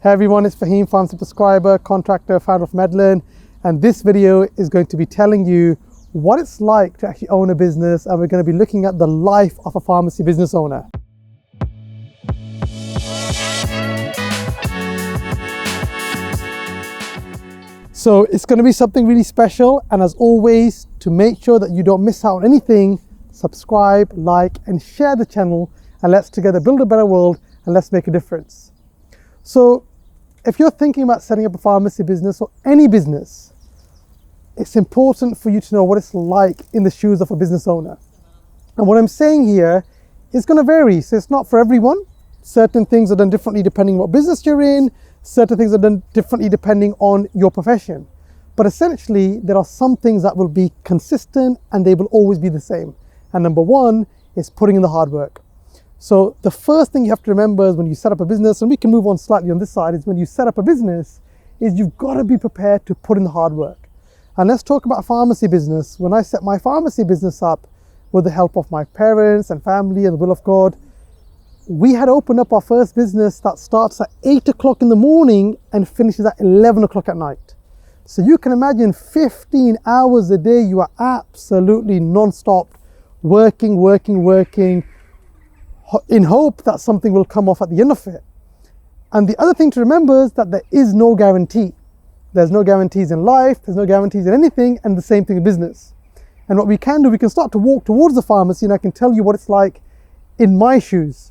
Hey everyone, it's Faheem, farm subscriber, contractor, founder of Medlearn, and this video is going to be telling you what it's like to actually own a business, and we're going to be looking at the life of a pharmacy business owner. So it's going to be something really special, and as always, to make sure that you don't miss out on anything, subscribe, like and share the channel, and let's together build a better world and let's make a difference. So if you're thinking about setting up a pharmacy business or any business, it's important for you to know what it's like in the shoes of a business owner. And what I'm saying here is going to vary. So it's not for everyone. Certain things are done differently depending on what business you're in. Certain things are done differently depending on your profession. But essentially, there are some things that will be consistent and they will always be the same. And number one is putting in the hard work. So the first thing you have to remember is when you set up a business, and we can move on slightly on this side, is when you set up a business, is you've got to be prepared to put in the hard work. And let's talk about a pharmacy business. When I set my pharmacy business up with the help of my parents and family and the will of God, we had opened up our first business that starts at 8 o'clock in the morning and finishes at 11 o'clock at night. So you can imagine 15 hours a day, you are absolutely non-stop working, in hope that something will come off at the end of it. And the other thing to remember is that there is no guarantee. There's no guarantees in life, there's no guarantees in anything, and the same thing in business. And what we can do, we can start to walk towards the pharmacy, and I can tell you what it's like in my shoes.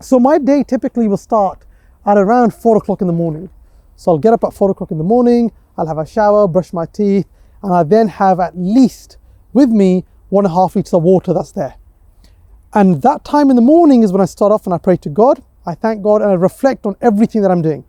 So my day typically will start at around 4 o'clock in the morning. So I'll get up at 4 o'clock in the morning, I'll have a shower, brush my teeth, and I then have at least with me 1.5 liters of water that's there. And that time in the morning is when I start off and I pray to God, I thank God, and I reflect on everything that I'm doing.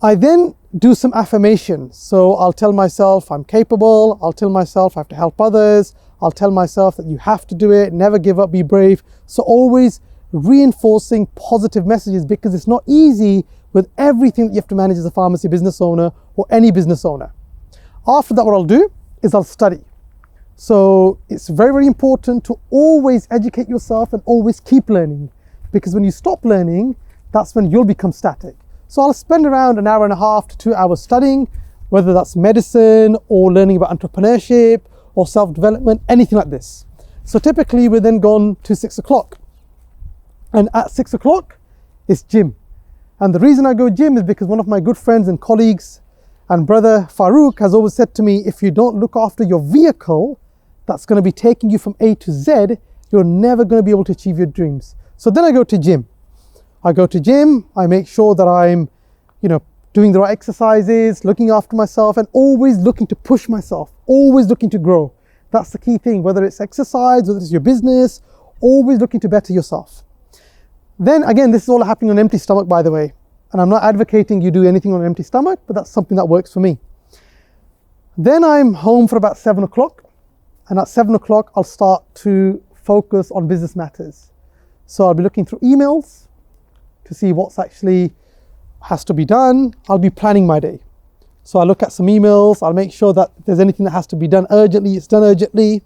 I then do some affirmations. So I'll tell myself I'm capable, I'll tell myself I have to help others, I'll tell myself that you have to do it, never give up, be brave. So always reinforcing positive messages, because it's not easy with everything that you have to manage as a pharmacy business owner or any business owner. After that, what I'll do is I'll study. So it's very important to always educate yourself and always keep learning, because when you stop learning, that's when you'll become static. So I'll spend around 1.5 hours to 2 hours studying, whether that's medicine or learning about entrepreneurship or self-development, anything like this. So typically we're then gone to 6 o'clock. And at 6 o'clock, it's gym. And the reason I go gym is because one of my good friends and colleagues and brother Farouk has always said to me, if you don't look after your vehicle that's going to be taking you from A to Z, you're never going to be able to achieve your dreams. So then I go to gym. I make sure that I'm, doing the right exercises, looking after myself, and always looking to push myself, always looking to grow. That's the key thing, whether it's exercise, whether it's your business, always looking to better yourself. Then again, this is all happening on an empty stomach, by the way. And I'm not advocating you do anything on an empty stomach, but that's something that works for me. Then I'm home for about 7 o'clock. And at 7 o'clock, I'll start to focus on business matters. So I'll be looking through emails to see what's actually has to be done. I'll be planning my day. So I'll look at some emails. I'll make sure that if there's anything that has to be done urgently, it's done urgently.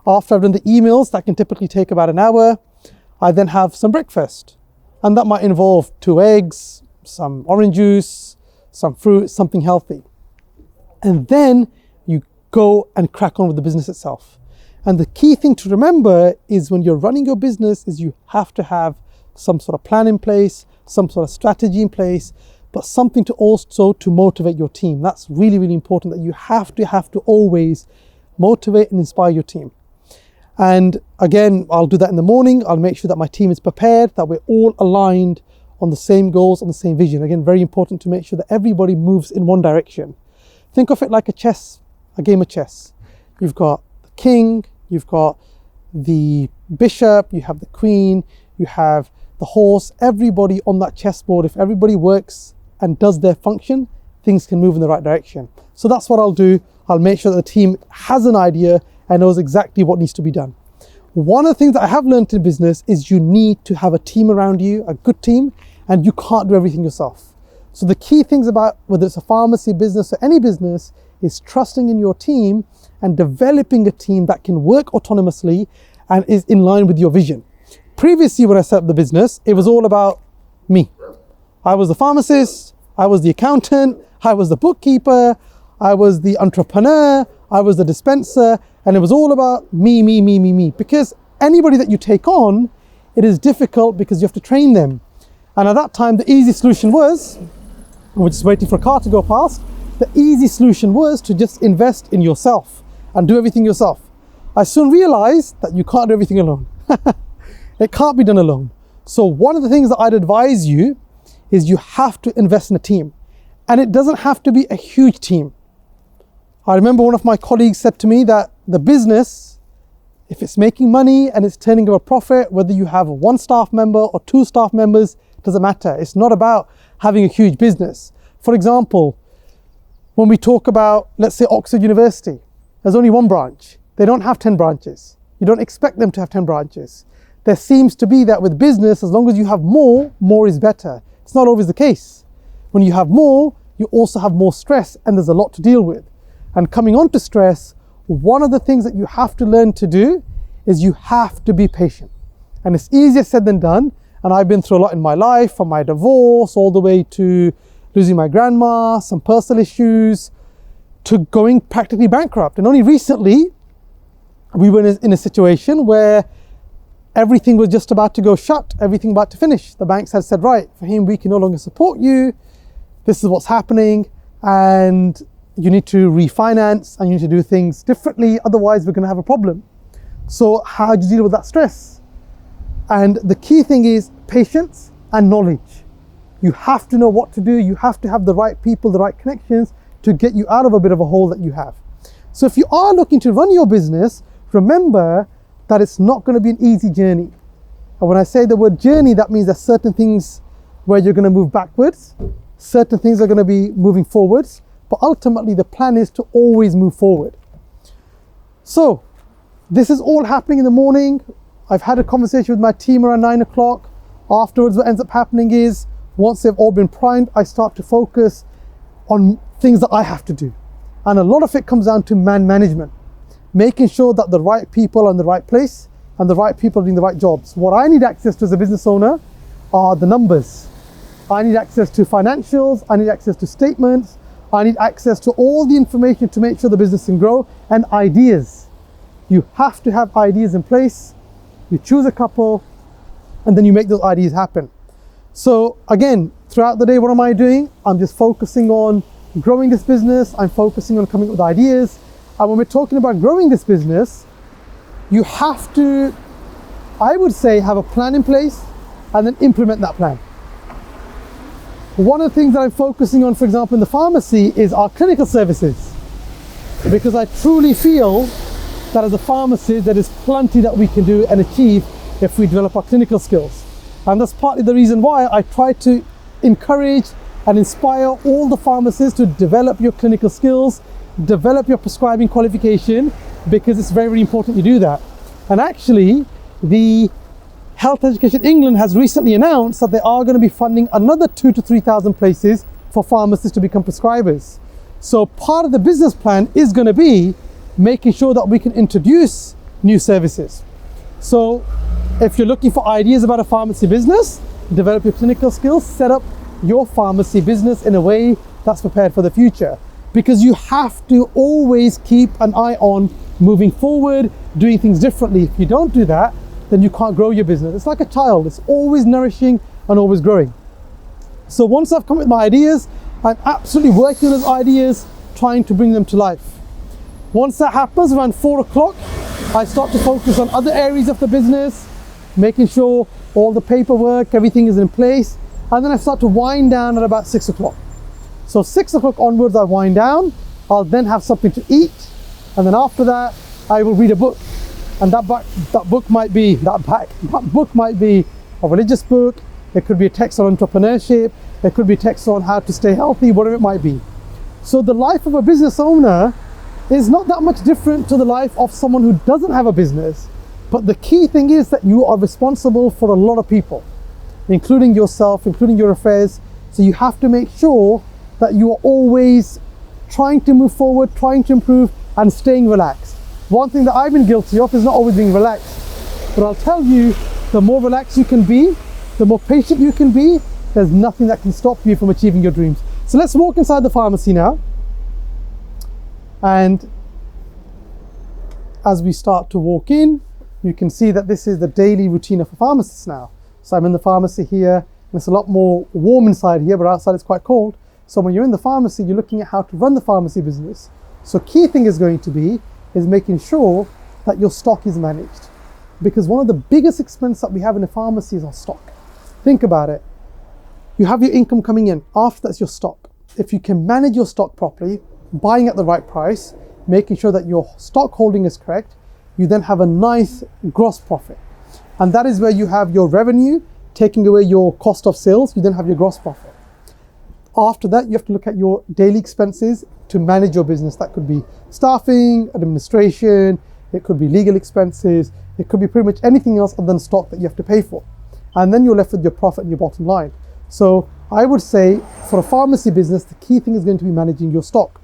After I've done the emails, that can typically take about an hour. I then have some breakfast. And that might involve 2 eggs, some orange juice, some fruit, something healthy. And then you go and crack on with the business itself. And the key thing to remember is when you're running your business is you have to have some sort of plan in place, some sort of strategy in place, but something to also to motivate your team. That's really important, that you have to always motivate and inspire your team. And again, I'll do that in the morning. I'll make sure that my team is prepared, that we're all aligned on the same goals, on the same vision. Again, very important to make sure that everybody moves in one direction. Think of it like a game of chess. You've got the king, you've got the bishop, you have the queen, you have the horse. Everybody on that chessboard, if everybody works and does their function, things can move in the right direction. So that's what I'll do. I'll make sure that the team has an idea and knows exactly what needs to be done. One of the things that I have learned in business is you need to have a team around you, a good team, and you can't do everything yourself. So the key things about whether it's a pharmacy business or any business is trusting in your team and developing a team that can work autonomously and is in line with your vision. Previously, when I set up the business, it was all about me. I was the pharmacist, I was the accountant, I was the bookkeeper, I was the entrepreneur, I was the dispenser, and it was all about me, me, me, me, me. Because anybody that you take on, it is difficult because you have to train them. And at that time, the easy solution was, we're just waiting for a car to go past, the easy solution was to just invest in yourself and do everything yourself. I soon realized that you can't do everything alone. It can't be done alone. So one of the things that I'd advise you is you have to invest in a team. And it doesn't have to be a huge team. I remember one of my colleagues said to me that the business, if it's making money and it's turning a profit, whether you have 1 staff member or 2 staff members, doesn't matter. It's not about having a huge business. For example, when we talk about, let's say, Oxford University, there's only 1 branch. They don't have 10 branches. You don't expect them to have 10 branches. There seems to be that with business, as long as you have more is better. It's not always the case. When you have more, you also have more stress, and there's a lot to deal with. And coming on to stress, one of the things that you have to learn to do is you have to be patient. And it's easier said than done. And I've been through a lot in my life, from my divorce all the way to losing my grandma, some personal issues, to going practically bankrupt. And only recently, we were in a situation where everything was just about to go shut, everything about to finish. The banks had said, right, Faheem, we can no longer support you. This is what's happening, and you need to refinance and you need to do things differently. Otherwise, we're going to have a problem. So how do you deal with that stress? And the key thing is patience and knowledge. You have to know what to do. You have to have the right people, the right connections to get you out of a bit of a hole that you have. So if you are looking to run your business, remember that it's not going to be an easy journey. And when I say the word journey, that means there's certain things where you're going to move backwards, certain things are going to be moving forwards, but ultimately the plan is to always move forward. So this is all happening in the morning. I've had a conversation with my team around 9 o'clock. Afterwards, what ends up happening is, once they've all been primed, I start to focus on things that I have to do. And a lot of it comes down to management, making sure that the right people are in the right place and the right people are doing the right jobs. What I need access to as a business owner are the numbers. I need access to financials, I need access to statements, I need access to all the information to make sure the business can grow, and ideas. You have to have ideas in place. You choose a couple and then you make those ideas happen. So again, throughout the day, what am I doing? I'm just focusing on growing this business. I'm focusing on coming up with ideas. And when we're talking about growing this business, you have to, I would say, have a plan in place and then implement that plan. One of the things that I'm focusing on, for example, in the pharmacy is our clinical services, because I truly feel that as a pharmacist, there is plenty that we can do and achieve if we develop our clinical skills. And that's partly the reason why I try to encourage and inspire all the pharmacists to develop your clinical skills, develop your prescribing qualification, because it's very, very important you do that. And actually, the Health Education England has recently announced that they are going to be funding another 2,000 to 3,000 places for pharmacists to become prescribers. So part of the business plan is going to be making sure that we can introduce new services. So if you're looking for ideas about a pharmacy business, develop your clinical skills, set up your pharmacy business in a way that's prepared for the future. Because you have to always keep an eye on moving forward, doing things differently. If you don't do that, then you can't grow your business. It's like a child, it's always nourishing and always growing. So once I've come with my ideas, I'm absolutely working on those ideas, trying to bring them to life. Once that happens, around 4 o'clock, I start to focus on other areas of the business, making sure all the paperwork, everything is in place. And then I start to wind down at about 6 o'clock. So 6 o'clock onwards, I wind down. I'll then have something to eat. And then after that, I will read a book. And that book might be a religious book. It could be a text on entrepreneurship. It could be a text on how to stay healthy, whatever it might be. So the life of a business owner is not that much different to the life of someone who doesn't have a business. But the key thing is that you are responsible for a lot of people, including yourself, including your affairs. So you have to make sure that you are always trying to move forward, trying to improve, and staying relaxed. One thing that I've been guilty of is not always being relaxed. But I'll tell you, the more relaxed you can be, the more patient you can be, there's nothing that can stop you from achieving your dreams. So let's walk inside the pharmacy now. And as we start to walk in, you can see that this is the daily routine of a pharmacist now. So I'm in the pharmacy here, and it's a lot more warm inside here, but outside it's quite cold. So when you're in the pharmacy, you're looking at how to run the pharmacy business. So key thing is going to be is making sure that your stock is managed. Because one of the biggest expenses that we have in a pharmacy is our stock. Think about it. You have your income coming in, after that's your stock. If you can manage your stock properly, buying at the right price, making sure that your stock holding is correct, you then have a nice gross profit. And that is where you have your revenue, taking away your cost of sales, you then have your gross profit. After that, you have to look at your daily expenses to manage your business. That could be staffing, administration, it could be legal expenses, it could be pretty much anything else other than stock that you have to pay for. And then you're left with your profit and your bottom line. So I would say for a pharmacy business, the key thing is going to be managing your stock.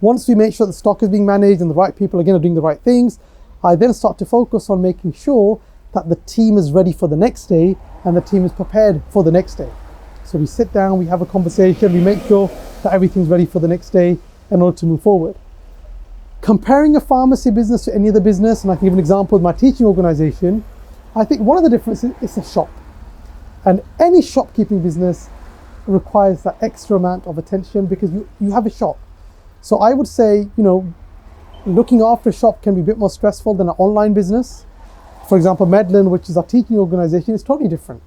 Once we make sure the stock is being managed and the right people again are doing the right things, I then start to focus on making sure that the team is ready for the next day and the team is prepared for the next day. So we sit down, we have a conversation, we make sure that everything's ready for the next day in order to move forward. Comparing a pharmacy business to any other business, and I can give an example with my teaching organization, I think one of the differences is a shop. And any shopkeeping business requires that extra amount of attention because you have a shop. So I would say, looking after a shop can be a bit more stressful than an online business. For example, Medlearn, which is our teaching organization, is totally different.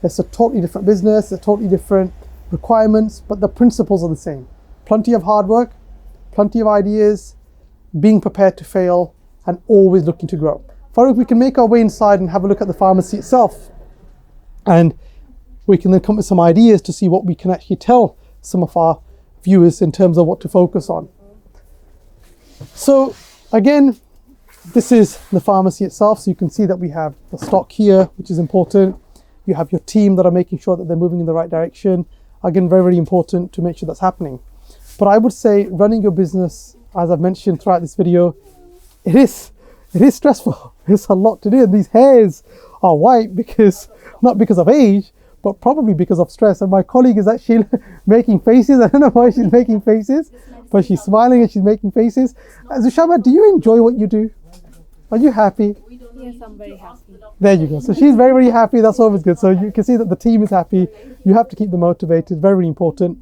It's a totally different business, a totally different requirements, but the principles are the same. Plenty of hard work, plenty of ideas, being prepared to fail, and always looking to grow. Farouk, we can make our way inside and have a look at the pharmacy itself. And we can then come up with some ideas to see what we can actually tell some of our viewers in terms of what to focus on. So again, this is the pharmacy itself. So you can see that we have the stock here, which is important. You have your team that are making sure that they're moving in the right direction. Again, very, very important to make sure that's happening. But I would say running your business, as I've mentioned throughout this video, it is stressful. It's a lot to do. And these hairs are white not because of age, but probably because of stress. And my colleague is actually making faces. I don't know why she's making faces, but she's smiling and she's making faces. Zushama, do you enjoy what you do? Are you happy? Yes, I'm very happy. There you go. So she's very, very happy. That's always good. So you can see that the team is happy. You have to keep them motivated. Very, very important.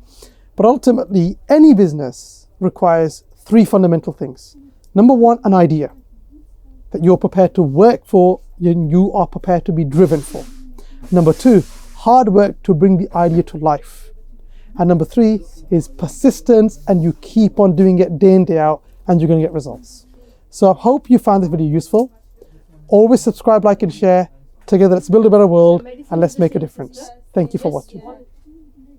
But ultimately, any business requires 3 fundamental things. Number 1, an idea that you're prepared to work for and you are prepared to be driven for. Number 2, hard work to bring the idea to life. And number 3 is persistence, and you keep on doing it day in, day out, and you're going to get results. So I hope you found this video useful. Always subscribe, like, and share. Together, let's build a better world and let's make a difference. Thank you for watching.